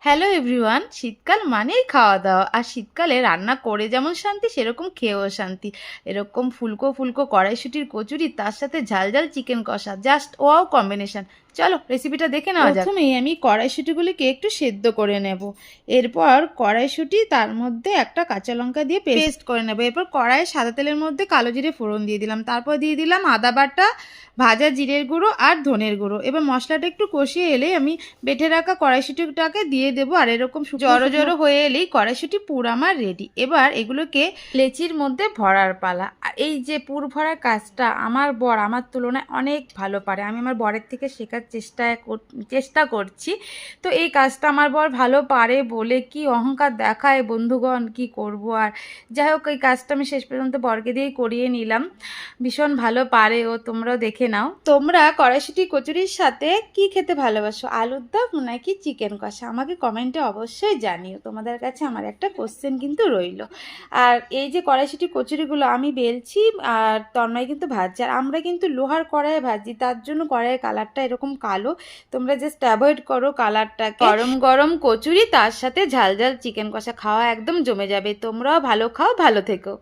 Hello everyone, শীতকাল মানেই খাওয়া দাওয়া। আর শীতকালে রান্না করে যেমন শান্তি, সেরকম খেয়েও শান্তি। এরকম ফুলকো ফুলকো কড়াইশুঁটির কচুরি, তার সাথে ঝাল ঝাল চিকেন কষা, জাস্ট ওয়াও কম্বিনেশন। চলো রেসিপিটা দেখে নেওয়া যাক। প্রথমেই আমি কড়াইশুঁটিগুলিকে একটু সেদ্ধ করে নেব। এরপর কড়াইশুঁটি, তার মধ্যে একটা কাঁচা লঙ্কা দিয়ে পেস্ট করে নেব। এরপর কড়াইয়ে সাদা তেলের মধ্যে কালো জিরে ফোড়ন দিয়ে দিলাম। তারপর দিয়ে দিলাম আদা বাটা, ভাজা জিরের গুঁড়ো আর ধনের গুঁড়ো। এবার মশলাটা একটু কষিয়ে এলে আমি বেটে রাখা কড়াইশুঁটিটাকে দিয়ে দেবো। আর এরকম জড়ো জড়ো হয়ে এলেই কড়াইশুঁটি পুর আমার রেডি। এবার এগুলোকে লেচির মধ্যে ভরার পালা। আর এই যে পুর ভরার কাজটা আমার বর আমার তুলনায় অনেক ভালো পারে। আমি আমার বরের থেকে শেখার চেষ্টা করছি। তো এই কাজটা আমার বর ভালো পারে বলে কি অহংকার দেখায় বন্ধুগণ, কি করব। আর যাই হোক, এই কাজটা আমি শেষ পর্যন্ত বরকে দিয়েই করিয়ে নিলাম। ভীষণ ভালো পারে ও, তোমরাও দেখে নাও। তোমরা কড়াইশুঁটি কচুরির সাথে কি খেতে ভালোবাসো, আলুর দম নাকি চিকেন কষা? আমাকে কমেন্টে অবশ্যই জানিও। তোমাদের কাছে আমার একটা কোশ্চেন কিন্তু রইল। আর এই যে কড়াইশুঁটি কচুরিগুলো আমি বেলছি, আর তন্ময় কিন্তু ভাজছে। আর আমরা কিন্তু লোহার কড়াইয়ে ভাজি, তার জন্য কড়াইয়ের কালারটা এরকম কালো। তোমরা জাস্ট অ্যাভয়েড করো কালারটাকে। গরম গরম কচুরি, তার সাথে ঝাল ঝাল চিকেন কষা, খাওয়া একদম জমে যাবে। তোমরাও ভালো খাও, ভালো থেকো।